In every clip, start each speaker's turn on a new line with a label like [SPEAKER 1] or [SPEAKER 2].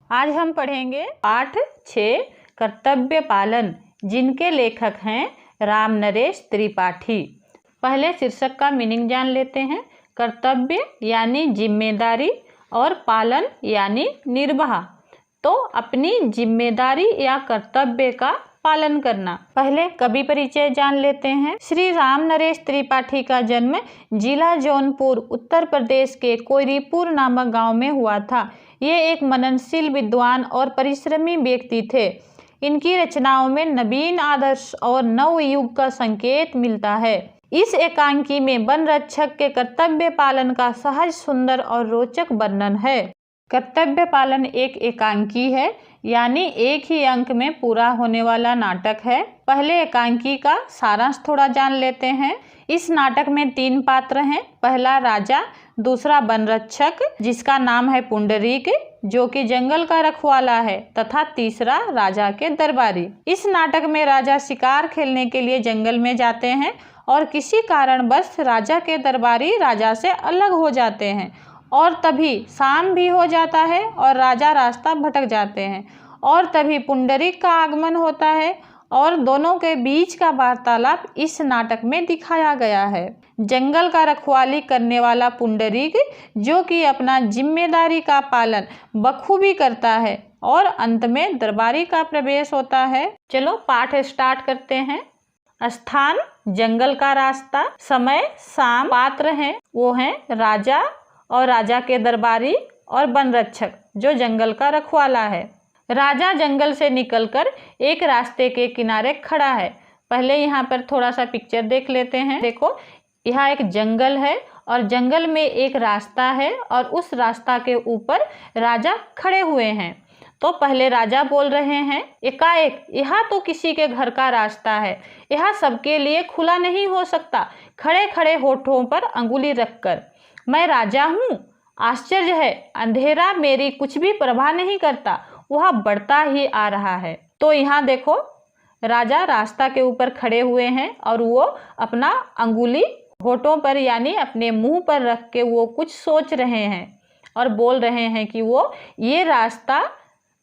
[SPEAKER 1] आज हम पढ़ेंगे पाठ 6 कर्तव्य पालन, जिनके लेखक हैं राम नरेश त्रिपाठी। पहले शीर्षक का मीनिंग जान लेते हैं। कर्तव्य यानी जिम्मेदारी और पालन यानी निर्वाह। तो अपनी जिम्मेदारी या कर्तव्य का पालन करना। पहले कवि परिचय जान लेते हैं। श्री राम नरेश त्रिपाठी का जन्म जिला जौनपुर उत्तर प्रदेश के कोयरीपुर नामक गांव में हुआ था। ये एक मननशील विद्वान और परिश्रमी व्यक्ति थे। इनकी रचनाओं में नवीन आदर्श और नव युग का संकेत मिलता है। इस एकांकी में वन रक्षक के कर्तव्य पालन का सहज, सुंदर और रोचक वर्णन है। कर्तव्य पालन एक एकांकी है, यानी एक ही अंक में पूरा होने वाला नाटक है। पहले एकांकी का सारांश थोड़ा जान लेते हैं। इस नाटक में 3 पात्र हैं। पहला राजा, दूसरा वन रक्षक जिसका नाम है पुंडरीक जो कि जंगल का रखवाला है, तथा तीसरा राजा के दरबारी। इस नाटक में राजा शिकार खेलने के लिए जंगल में जाते हैं और किसी कारणवश राजा के दरबारी राजा से अलग हो जाते हैं और तभी शाम भी हो जाता है और राजा रास्ता भटक जाते हैं और तभी पुंडरीक का आगमन होता है और दोनों के बीच का वार्तालाप इस नाटक में दिखाया गया है। जंगल का रखवाली करने वाला पुंडरीक जो कि अपना जिम्मेदारी का पालन बखूबी करता है और अंत में दरबारी का प्रवेश होता है। चलो पाठ स्टार्ट करते हैं। स्थान जंगल का रास्ता, समय शाम, पात्र हैं वो हैं राजा और राजा के दरबारी और वन रक्षक जो जंगल का रखवाला है। राजा जंगल से निकलकर एक रास्ते के किनारे खड़ा है। पहले यहाँ पर थोड़ा सा पिक्चर देख लेते हैं। देखो यहाँ एक जंगल है और जंगल में एक रास्ता है और उस रास्ता के ऊपर राजा खड़े हुए हैं। तो पहले राजा बोल रहे हैं, एकाएक यह तो किसी के घर का रास्ता है, यह सबके लिए खुला नहीं हो सकता। खड़े खड़े होठों पर अंगुली रखकर, मैं राजा हूँ। आश्चर्य है, अंधेरा मेरी कुछ भी परवाह नहीं करता, वह बढ़ता ही आ रहा है। तो यहाँ देखो राजा रास्ता के ऊपर खड़े हुए हैं और वो अपना अंगुली होठों पर यानी अपने मुंह पर रख के वो कुछ सोच रहे हैं और बोल रहे हैं कि वो ये रास्ता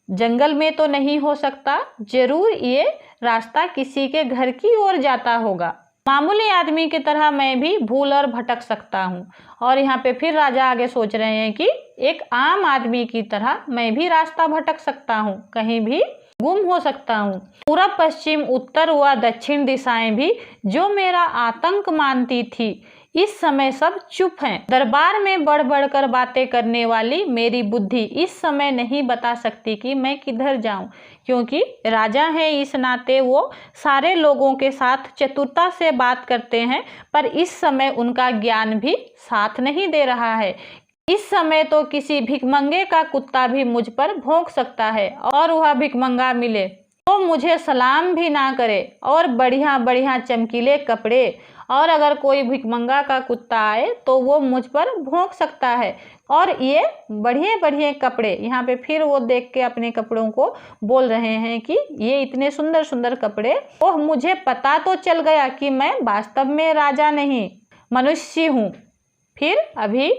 [SPEAKER 1] जंगल में तो नहीं हो सकता, जरूर ये रास्ता किसी के घर की ओर जाता होगा। मामूली आदमी की तरह मैं भी भूल और भटक सकता हूँ। और यहाँ पे फिर राजा आगे सोच रहे हैं कि एक आम आदमी की तरह मैं भी रास्ता भटक सकता हूँ, कहीं भी गुम हो सकता हूँ। पूरब, पश्चिम, उत्तर व दक्षिण दिशाएं भी जो मेरा आतंक मानती थी, इस समय सब चुप हैं। दरबार में बढ़ बढ़ कर बातें करने वाली मेरी बुद्धि इस समय नहीं बता सकती कि मैं किधर जाऊं, क्योंकि राजा है इस नाते वो सारे लोगों के साथ चतुरता से बात करते हैं, पर इस समय उनका ज्ञान भी साथ नहीं दे रहा है। इस समय तो किसी भिखमंगे का कुत्ता भी मुझ पर भौंक सकता है और वह भिखमंगा मिले तो मुझे सलाम भी ना करे और बढ़िया बढ़िया चमकीले कपड़े, और अगर कोई भिखमंगा का कुत्ता आए तो वो मुझ पर भौंक सकता है और ये बढ़िया बढ़िया कपड़े। यहाँ पे फिर वो देख के अपने कपड़ों को बोल रहे हैं कि ये इतने सुंदर सुंदर कपड़े। ओह, मुझे पता तो चल गया कि मैं वास्तव में राजा नहीं मनुष्य हूँ। फिर अभी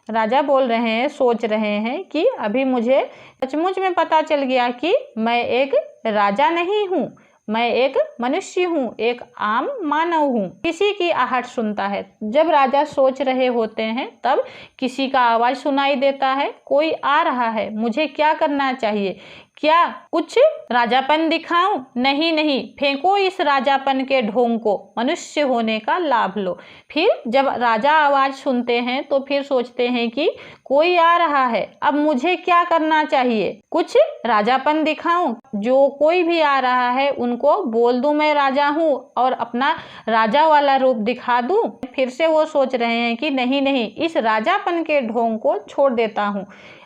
[SPEAKER 1] राजा बोल रहे हैं, सोच रहे हैं कि अभी मुझे सचमुच में पता चल गया कि मैं एक राजा नहीं हूँ, मैं एक मनुष्य हूँ, एक आम मानव हूँ। किसी की आहट सुनता है। जब राजा सोच रहे होते हैं तब किसी का आवाज सुनाई देता है, कोई आ रहा है, मुझे क्या करना चाहिए? क्या कुछ राजापन दिखाऊं? नहीं नहीं, फेंको इस राजापन के ढोंग को, मनुष्य होने का लाभ लो। फिर जब राजा आवाज सुनते हैं तो फिर सोचते हैं कि कोई आ रहा है, अब मुझे क्या करना चाहिए? कुछ राजापन दिखाऊं, जो कोई भी आ रहा है उनको बोल दूं मैं राजा हूं और अपना राजा वाला रूप दिखा दूं। फिर से वो सोच रहे हैं कि नहीं नहीं, इस राजापन के ढोंग को छोड़ देता हूं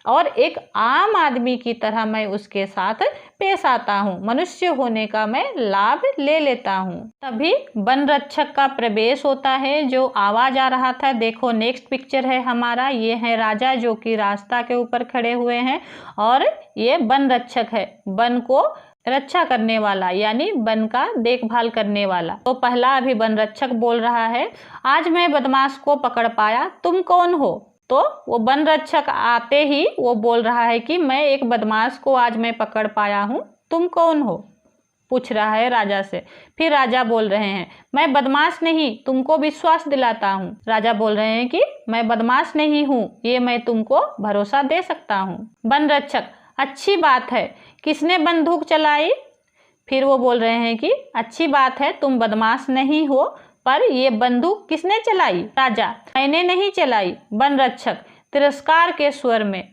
[SPEAKER 1] और एक आम आदमी की तरह मैं उसके साथ पेश आता हूँ, मनुष्य होने का मैं लाभ ले लेता हूँ। तभी वन रक्षक का प्रवेश होता है। जो आवाज आ रहा था, देखो नेक्स्ट पिक्चर है हमारा, ये है राजा जो कि रास्ता के ऊपर खड़े हुए हैं और ये वन रक्षक है, वन को रक्षा करने वाला यानी वन का देखभाल करने वाला। तो पहला अभी वन रक्षक बोल रहा है, आज मैं बदमाश को पकड़ पाया, तुम कौन हो? तो वो वन रक्षक आते ही वो बोल रहा है कि मैं एक बदमाश को आज मैं पकड़ पाया हूँ, तुम कौन हो, पूछ रहा है राजा से। फिर राजा बोल रहे हैं मैं बदमाश नहीं, तुमको विश्वास दिलाता हूँ। राजा बोल रहे हैं कि मैं बदमाश नहीं हूँ, ये मैं तुमको भरोसा दे सकता हूँ। वन रक्षक अच्छी बात है, किसने बंदूक चलाई? फिर वो बोल रहे हैं कि अच्छी बात है, तुम बदमाश नहीं हो, पर ये बंदूक किसने चलाई? राजा मैंने नहीं चलाई। वन रक्षक तिरस्कार के स्वर में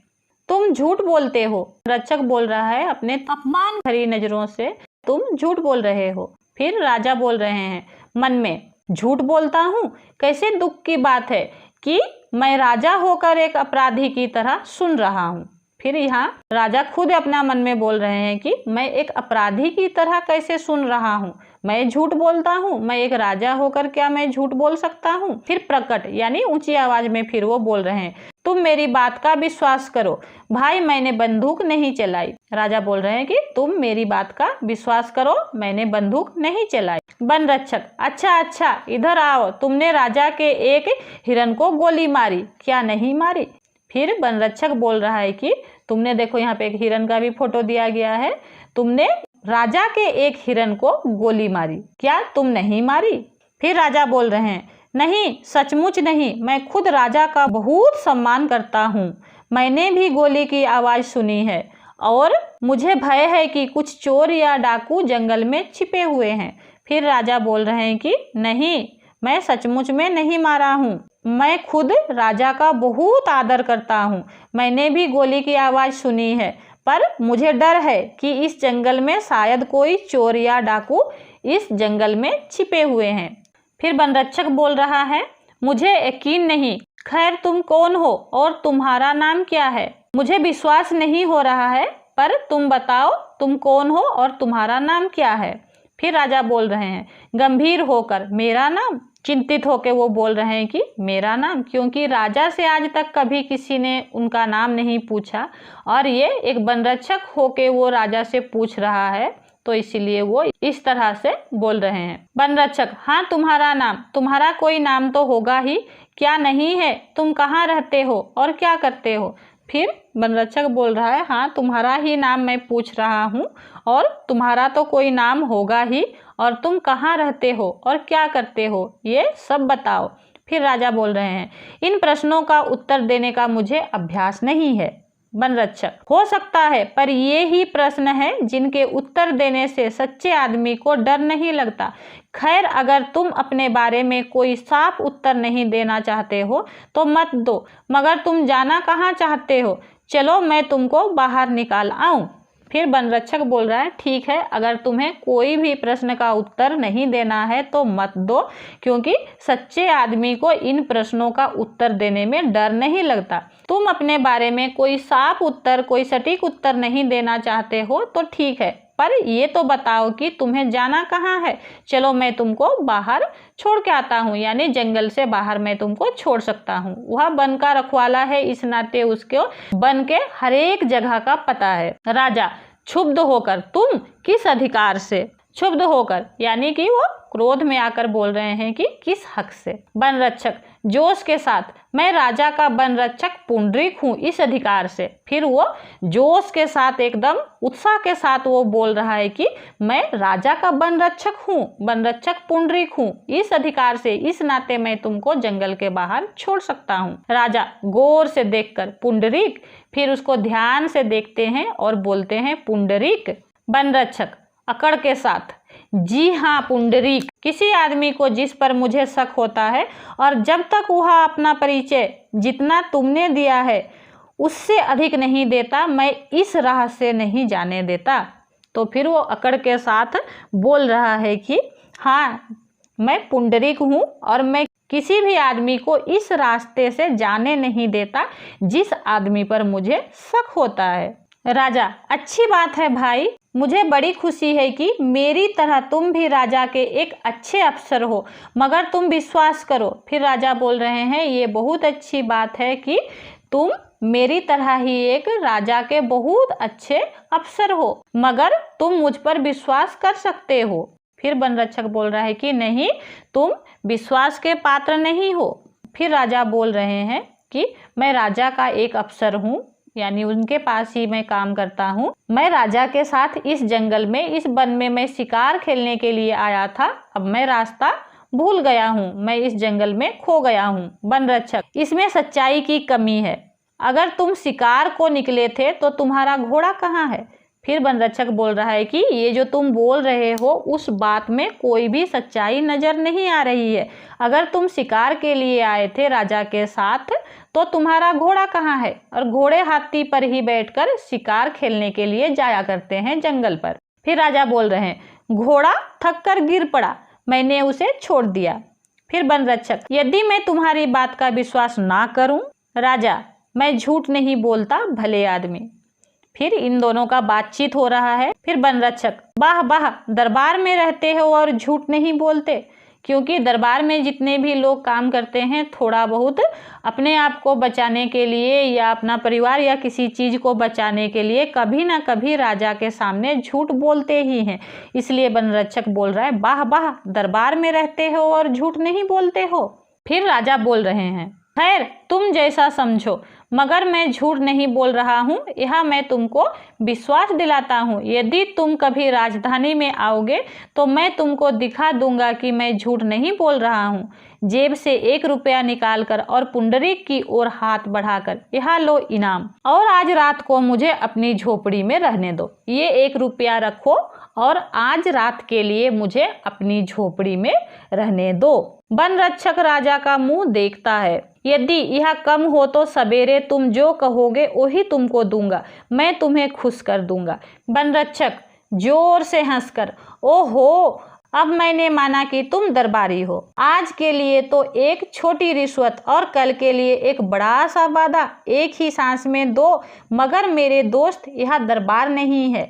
[SPEAKER 1] तुम झूठ बोलते हो। रक्षक बोल रहा है अपने अपमान भरी नजरों से, तुम झूठ बोल रहे हो। फिर राजा बोल रहे हैं मन में, झूठ बोलता हूँ? कैसे दुख की बात है कि मैं राजा होकर एक अपराधी की तरह सुन रहा हूँ। फिर यहाँ राजा खुद अपना मन में बोल रहे हैं कि मैं एक अपराधी की तरह कैसे सुन रहा हूँ, मैं झूठ बोलता हूँ, मैं एक राजा होकर क्या मैं झूठ बोल सकता हूँ? फिर प्रकट यानी ऊंची आवाज में फिर वो बोल रहे हैं तुम मेरी बात का विश्वास करो भाई, मैंने बंदूक नहीं चलाई। राजा बोल रहे हैं कि तुम मेरी बात का विश्वास करो, मैंने बंदूक नहीं चलाई। वन रक्षक अच्छा इधर आओ, तुमने राजा के एक हिरन को गोली मारी क्या नहीं मारी? फिर वन रक्षक बोल रहा है कि तुमने देखो यहाँ पे एक हिरन का भी फोटो दिया गया है, तुमने राजा के एक हिरन को गोली मारी क्या तुम नहीं मारी? फिर राजा बोल रहे हैं नहीं, सचमुच नहीं, मैं खुद राजा का बहुत सम्मान करता हूँ, मैंने भी गोली की आवाज़ सुनी है और मुझे भय है कि कुछ चोर या डाकू जंगल में छिपे हुए हैं। फिर राजा बोल रहे हैं कि नहीं, मैं सचमुच में नहीं मारा हूँ, मैं खुद राजा का बहुत आदर करता हूँ, मैंने भी गोली की आवाज़ सुनी है, पर मुझे डर है कि इस जंगल में शायद कोई चोर या डाकू इस जंगल में छिपे हुए हैं। फिर वन रक्षक बोल रहा है मुझे यकीन नहीं, खैर तुम कौन हो और तुम्हारा नाम क्या है? मुझे विश्वास नहीं हो रहा है, पर तुम बताओ तुम कौन हो और तुम्हारा नाम क्या है? फिर राजा बोल रहे हैं गंभीर होकर मेरा नाम? चिंतित होकर वो बोल रहे हैं कि मेरा नाम, क्योंकि राजा से आज तक कभी किसी ने उनका नाम नहीं पूछा और ये एक वन रक्षक होके वो राजा से पूछ रहा है, तो इसीलिए वो इस तरह से बोल रहे हैं। वन रक्षक हाँ तुम्हारा नाम, तुम्हारा कोई नाम तो होगा ही, क्या नहीं है? तुम कहाँ रहते हो और क्या करते हो? फिर वन रक्षक बोल रहा है हाँ तुम्हारा ही नाम मैं पूछ रहा हूँ और तुम्हारा तो कोई नाम होगा ही, और तुम कहाँ रहते हो और क्या करते हो ये सब बताओ। फिर राजा बोल रहे हैं इन प्रश्नों का उत्तर देने का मुझे अभ्यास नहीं है। वन रक्षक हो सकता है, पर ये ही प्रश्न है जिनके उत्तर देने से सच्चे आदमी को डर नहीं लगता। खैर अगर तुम अपने बारे में कोई साफ उत्तर नहीं देना चाहते हो तो मत दो, मगर तुम जाना कहाँ चाहते हो? चलो मैं तुमको बाहर निकाल आऊं। फिर वन रक्षक बोल रहा है ठीक है, अगर तुम्हें कोई भी प्रश्न का उत्तर नहीं देना है तो मत दो, क्योंकि सच्चे आदमी को इन प्रश्नों का उत्तर देने में डर नहीं लगता। तुम अपने बारे में कोई साफ उत्तर, कोई सटीक उत्तर नहीं देना चाहते हो तो ठीक है, पर ये तो बताओ कि तुम्हें जाना कहाँ है? चलो मैं तुमको बाहर छोड़ के आता हूँ, यानी जंगल से बाहर मैं तुमको छोड़ सकता हूँ। वह वन का रखवाला है, इस नाते उसको वन के हर एक जगह का पता है। राजा क्षुब्ध होकर तुम किस अधिकार से? क्षुब्ध होकर यानी कि वो क्रोध में आकर बोल रहे हैं कि किस हक से? वन रक्षक जोश के साथ मैं राजा का वन रक्षक पुंडरीक हूँ, इस अधिकार से। फिर वो जोश के साथ एकदम उत्साह के साथ वो बोल रहा है कि मैं राजा का वन रक्षक हूँ, वन रक्षक पुंडरीक हूँ, इस अधिकार से, इस नाते मैं तुमको जंगल के बाहर छोड़ सकता हूँ। राजा गौर से देखकर पुंडरीक, फिर उसको ध्यान से देखते हैं और बोलते हैं पुंडरीक। वन रक्षक अकड़ के साथ जी हाँ पुंडरीक, किसी आदमी को जिस पर मुझे शक होता है और जब तक वह अपना परिचय जितना तुमने दिया है उससे अधिक नहीं देता, मैं इस राह से नहीं जाने देता। तो फिर वो अकड़ के साथ बोल रहा है कि हाँ मैं पुंडरीक हूँ और मैं किसी भी आदमी को इस रास्ते से जाने नहीं देता जिस आदमी पर मुझे शक होता है। राजा अच्छी बात है भाई, मुझे बड़ी खुशी है कि मेरी तरह तुम भी राजा के एक अच्छे अफसर हो, मगर तुम विश्वास करो। फिर राजा बोल रहे हैं ये बहुत अच्छी बात है कि तुम मेरी तरह ही एक राजा के बहुत अच्छे अफसर हो, मगर तुम मुझ पर विश्वास कर सकते हो। फिर वन रक्षक बोल रहा है कि नहीं, तुम विश्वास के पात्र नहीं हो। फिर राजा बोल रहे हैं कि मैं राजा का एक अफसर हूँ, यानी उनके पास ही मैं काम करता हूँ। मैं राजा के साथ इस जंगल में, इस वन में मैं शिकार खेलने के लिए आया था। अब मैं रास्ता भूल गया हूँ, मैं इस जंगल में खो गया हूँ। वन रक्षक, इसमें सच्चाई की कमी है। अगर तुम शिकार को निकले थे तो तुम्हारा घोड़ा कहाँ है? फिर वन रक्षक बोल रहा है कि ये जो तुम बोल रहे हो उस बात में कोई भी सच्चाई नजर नहीं आ रही है। अगर तुम शिकार के लिए आए थे राजा के साथ तो तुम्हारा घोड़ा कहाँ है? और घोड़े हाथी पर ही बैठकर शिकार खेलने के लिए जाया करते हैं जंगल पर। फिर राजा बोल रहे हैं, घोड़ा थक कर गिर पड़ा, मैंने उसे छोड़ दिया। फिर वन रक्षक, यदि मैं तुम्हारी बात का विश्वास ना करूं? राजा, मैं झूठ नहीं बोलता भले आदमी। फिर इन दोनों का बातचीत हो रहा है। फिर वन रक्षक, वाह वाह, दरबार में रहते हो और झूठ नहीं बोलते। क्योंकि दरबार में जितने भी लोग काम करते हैं थोड़ा बहुत अपने आप को बचाने के लिए या अपना परिवार या किसी चीज़ को बचाने के लिए कभी ना कभी राजा के सामने झूठ बोलते ही हैं। इसलिए वन रक्षक बोल रहा है, वाह वाह, दरबार में रहते हो और झूठ नहीं बोलते हो। फिर राजा बोल रहे हैं, खैर तुम जैसा समझो, मगर मैं झूठ नहीं बोल रहा हूँ, यह मैं तुमको विश्वास दिलाता हूँ। यदि तुम कभी राजधानी में आओगे तो मैं तुमको दिखा दूंगा कि मैं झूठ नहीं बोल रहा हूँ। जेब से 1 रुपया निकालकर और पुंडरीक की ओर हाथ बढ़ाकर, यह लो इनाम, और आज रात को मुझे अपनी झोपड़ी में रहने दो। ये 1 रुपया रखो और आज रात के लिए मुझे अपनी झोपड़ी में रहने दो। वन रक्षक राजा का मुंह देखता है। यदि यह कम हो तो सवेरे तुम जो कहोगे वही तुमको दूंगा, मैं तुम्हें खुश कर दूंगा। वन रक्षक जोर से हंसकर, ओहो, अब मैंने माना कि तुम दरबारी हो। आज के लिए तो एक छोटी रिश्वत और कल के लिए एक बड़ा सा वादा एक ही सांस में दो। मगर मेरे दोस्त, यह दरबार नहीं है।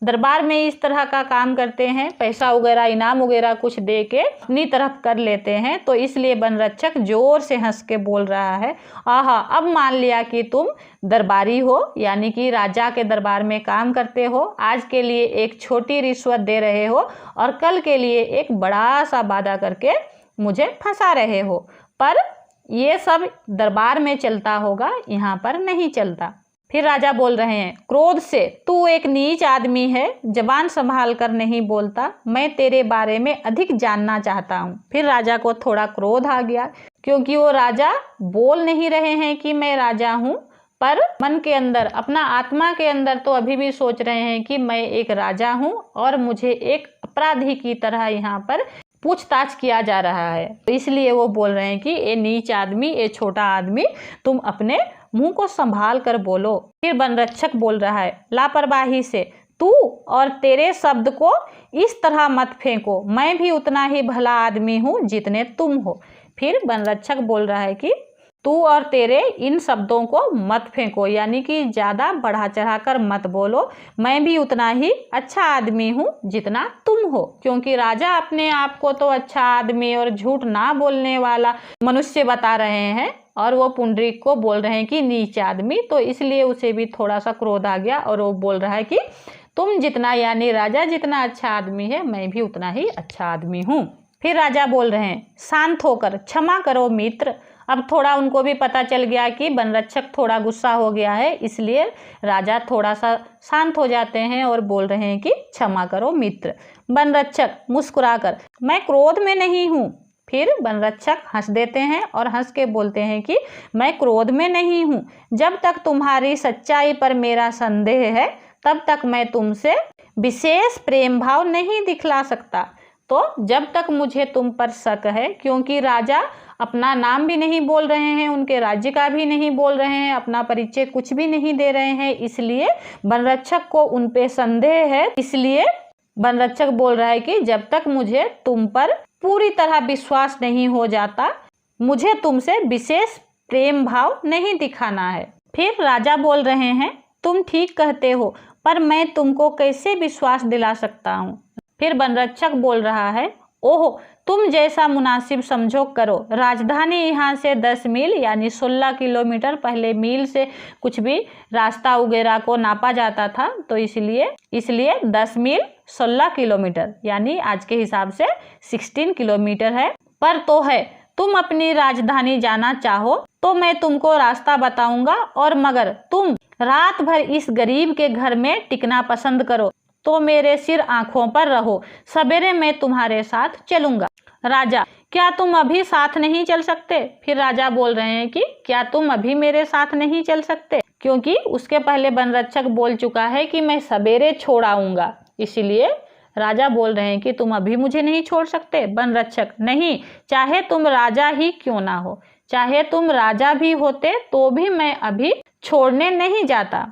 [SPEAKER 1] दरबार में इस तरह का काम करते हैं, पैसा वगैरह इनाम वगैरह कुछ दे के अपनी तरफ कर लेते हैं। तो इसलिए वन रक्षक जोर से हंस के बोल रहा है, आहा, अब मान लिया कि तुम दरबारी हो, यानी कि राजा के दरबार में काम करते हो। आज के लिए एक छोटी रिश्वत दे रहे हो और कल के लिए एक बड़ा सा वादा करके मुझे फंसा रहे हो। पर ये सब दरबार में चलता होगा, यहाँ पर नहीं चलता। फिर राजा बोल रहे हैं क्रोध से, तू एक नीच आदमी है, जबान संभाल कर नहीं बोलता। मैं तेरे बारे में अधिक जानना चाहता हूँ। फिर राजा को थोड़ा क्रोध आ गया, क्योंकि वो राजा बोल नहीं रहे हैं कि मैं राजा हूँ, पर मन के अंदर, अपना आत्मा के अंदर तो अभी भी सोच रहे हैं कि मैं एक राजा हूँ और मुझे एक अपराधी की तरह यहाँ पर पूछताछ किया जा रहा है। तो इसलिए वो बोल रहे हैं कि ये नीच आदमी, ये छोटा आदमी, तुम अपने मुंह को संभाल कर बोलो। फिर वन रक्षक बोल रहा है लापरवाही से, तू और तेरे शब्द को इस तरह मत फेंको, मैं भी उतना ही भला आदमी हूँ जितने तुम हो। फिर वन रक्षक बोल रहा है कि तू और तेरे इन शब्दों को मत फेंको, यानी कि ज़्यादा बढ़ा चढ़ाकर मत बोलो, मैं भी उतना ही अच्छा आदमी हूँ जितना तुम हो। क्योंकि राजा अपने आप को तो अच्छा आदमी और झूठ ना बोलने वाला मनुष्य बता रहे हैं और वो पुंडरीक को बोल रहे हैं कि नीच आदमी। तो इसलिए उसे भी थोड़ा सा क्रोध आ गया और वो बोल रहा है कि तुम जितना, यानी राजा जितना अच्छा आदमी है, मैं भी उतना ही अच्छा आदमी हूँ। फिर राजा बोल रहे हैं शांत होकर, क्षमा करो मित्र। अब थोड़ा उनको भी पता चल गया कि वन रक्षक थोड़ा गुस्सा हो गया है, इसलिए राजा थोड़ा सा शांत हो जाते हैं और बोल रहे हैं कि क्षमा करो मित्र। वन रक्षक मुस्कुराकर, मैं क्रोध में नहीं हूँ। फिर वन रक्षक हंस देते हैं और हंस के बोलते हैं कि मैं क्रोध में नहीं हूँ, जब तक तुम्हारी सच्चाई पर मेरा संदेह है तब तक मैं तुमसे विशेष प्रेम भाव नहीं दिखला सकता। तो जब तक मुझे तुम पर शक है, क्योंकि राजा अपना नाम भी नहीं बोल रहे हैं, उनके राज्य का भी नहीं बोल रहे हैं, अपना परिचय कुछ भी नहीं दे रहे हैं, इसलिए वन रक्षक को उन पे संदेह है। इसलिए वन रक्षक बोल रहा है कि जब तक मुझे तुम पर पूरी तरह विश्वास नहीं हो जाता, मुझे तुमसे विशेष प्रेम भाव नहीं दिखाना है। फिर राजा बोल रहे हैं तुम ठीक कहते हो, पर मैं तुमको कैसे विश्वास दिला सकता हूँ। फिर वन रक्षक बोल रहा है ओह, तुम जैसा मुनासिब समझो करो। राजधानी यहाँ से 10 मील यानी 16 किलोमीटर, पहले मील से कुछ भी रास्ता वगैरह को नापा जाता था, तो इसलिए 10 मील 16 किलोमीटर यानी आज के हिसाब से 16 किलोमीटर है। पर तो है, तुम अपनी राजधानी जाना चाहो तो मैं तुमको रास्ता बताऊंगा, और मगर तुम रात भर इस गरीब के घर में टिकना पसंद करो तो मेरे सिर आंखों पर रहो, सवेरे मैं तुम्हारे साथ चलूंगा। राजा, क्या तुम अभी साथ नहीं चल सकते? फिर राजा बोल रहे हैं कि क्या तुम अभी मेरे साथ नहीं चल सकते, क्योंकि उसके पहले वन रक्षक बोल चुका है कि मैं सवेरे छोड़ आऊंगा। इसलिए राजा बोल रहे हैं कि तुम अभी मुझे नहीं छोड़ सकते। वन रक्षक, नहीं, चाहे तुम राजा ही क्यों ना हो, चाहे तुम राजा भी होते तो भी मैं अभी छोड़ने नहीं जाता।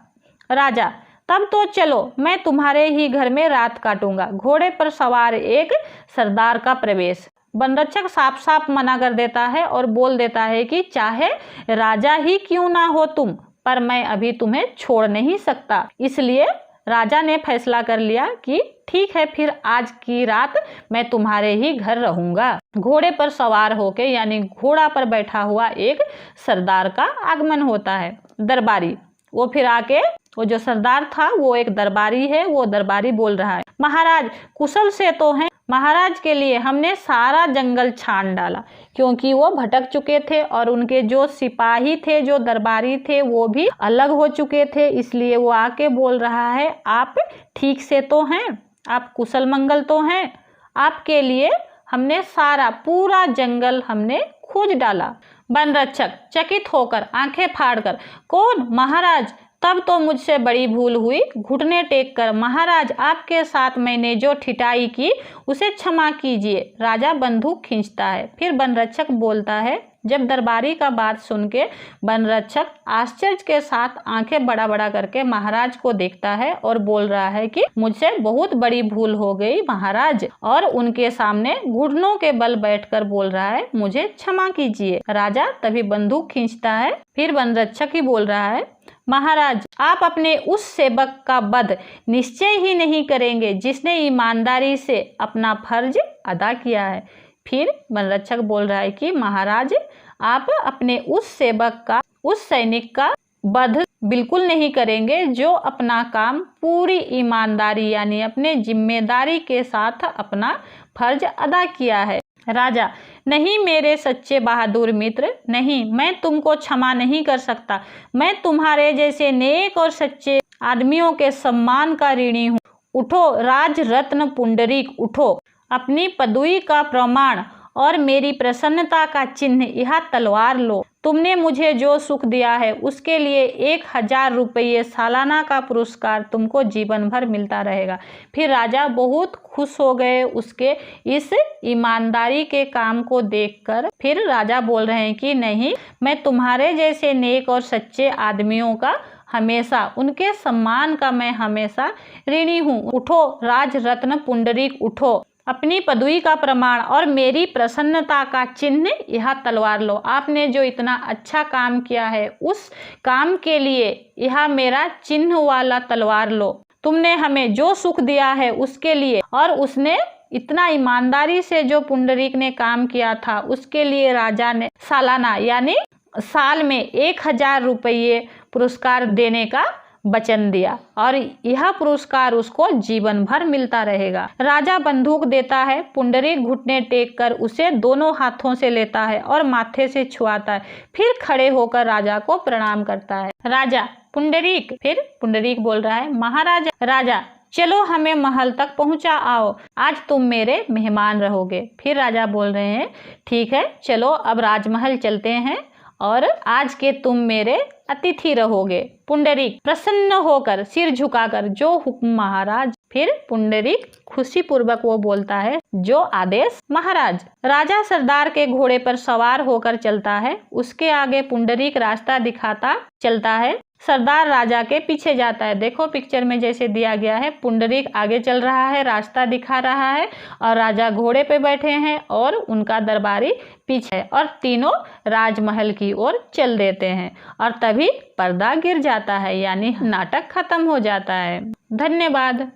[SPEAKER 1] राजा, तब तो चलो, मैं तुम्हारे ही घर में रात काटूंगा। घोड़े पर सवार एक सरदार का प्रवेश। वन रक्षक साफ साफ मना कर देता है और बोल देता है कि चाहे राजा ही क्यों ना हो तुम, पर मैं अभी तुम्हें छोड़ नहीं सकता। इसलिए राजा ने फैसला कर लिया कि ठीक है, फिर आज की रात मैं तुम्हारे ही घर रहूंगा। घोड़े पर सवार होके यानी घोड़ा पर बैठा हुआ एक सरदार का आगमन होता है। दरबारी, वो फिर आके, वो जो सरदार था वो एक दरबारी है, वो दरबारी बोल रहा है, महाराज कुशल से तो हैं? महाराज के लिए हमने सारा जंगल छान डाला, क्योंकि वो भटक चुके थे और उनके जो सिपाही थे, जो दरबारी थे, वो भी अलग हो चुके थे। इसलिए वो आके बोल रहा है, आप ठीक से तो हैं? आप कुशल मंगल तो हैं? आपके लिए हमने सारा पूरा जंगल हमने खोज डाला। वन रक्षक चकित होकर आंखें फाड़कर, कौन? महाराज, तब तो मुझसे बड़ी भूल हुई। घुटने टेक कर, महाराज आपके साथ मैंने जो ठिठाई की उसे क्षमा कीजिए। राजा बंदूक खींचता है। फिर वन रक्षक बोलता है, जब दरबारी का बात सुन के वन रक्षक आश्चर्य के साथ आंखें बड़ा बड़ा करके महाराज को देखता है और बोल रहा है कि मुझसे बहुत बड़ी भूल हो गई महाराज, और उनके सामने घुटनों के बल बैठकर बोल रहा है, मुझे क्षमा कीजिए। राजा तभी बंदूक खींचता है। फिर वन रक्षक ही बोल रहा है, महाराज आप अपने उस सेवक का वध निश्चय ही नहीं करेंगे जिसने ईमानदारी से अपना फर्ज अदा किया है। फिर वन रक्षक बोल रहा है कि महाराज आप अपने उस सेवक का, उस सैनिक का वध बिल्कुल नहीं करेंगे जो अपना काम पूरी ईमानदारी यानी अपने जिम्मेदारी के साथ अपना फर्ज अदा किया है। राजा, नहीं मेरे सच्चे बहादुर मित्र, नहीं, मैं तुमको क्षमा नहीं कर सकता। मैं तुम्हारे जैसे नेक और सच्चे आदमियों के सम्मान का ऋणी हूँ। उठो राज रत्न पुंडरीक, उठो, अपनी पदवी का प्रमाण और मेरी प्रसन्नता का चिन्ह यह तलवार लो। तुमने मुझे जो सुख दिया है उसके लिए 1000 रुपये सालाना का पुरस्कार तुमको जीवन भर मिलता रहेगा। फिर राजा बहुत खुश हो गए उसके इस ईमानदारी के काम को देखकर। फिर राजा बोल रहे हैं कि नहीं, मैं तुम्हारे जैसे नेक और सच्चे आदमियों का हमेशा, उनके सम्मान का मैं हमेशा ऋणी हूँ। उठो राज रत्न पुंडरीक, उठो, अपनी पदवी का प्रमाण और मेरी प्रसन्नता का चिन्ह यह तलवार लो। आपने जो इतना अच्छा काम किया है उस काम के लिए यह मेरा चिन्ह वाला तलवार लो। तुमने हमें जो सुख दिया है उसके लिए, और उसने इतना ईमानदारी से जो पुंडरीक ने काम किया था उसके लिए राजा ने सालाना यानी साल में 1000 रुपये पुरस्कार देने का वचन दिया, और यह पुरस्कार उसको जीवन भर मिलता रहेगा। राजा बंदूक देता है। पुंडरीक घुटने टेक कर उसे दोनों हाथों से लेता है और माथे से छुआता है। फिर खड़े होकर राजा को प्रणाम करता है। राजा, पुंडरीक। फिर पुंडरीक बोल रहा है, महाराजा, राजा चलो हमें महल तक पहुंचा आओ, आज तुम मेरे मेहमान रहोगे। फिर राजा बोल रहे हैं, ठीक है, चलो अब राजमहल चलते हैं और आज के तुम मेरे अतिथि रहोगे। पुंडरीक प्रसन्न होकर सिर झुकाकर, जो हुक्म महाराज। फिर पुंडरीक खुशी पूर्वक वो बोलता है, जो आदेश महाराज। राजा सरदार के घोड़े पर सवार होकर चलता है। उसके आगे पुंडरीक रास्ता दिखाता चलता है। सरदार राजा के पीछे जाता है। देखो पिक्चर में जैसे दिया गया है, पुंडरीक आगे चल रहा है, रास्ता दिखा रहा है, और राजा घोड़े पे बैठे हैं और उनका दरबारी पीछे, और तीनों राजमहल की ओर चल देते हैं। और तभी पर्दा गिर जाता है, यानी नाटक खत्म हो जाता है। धन्यवाद।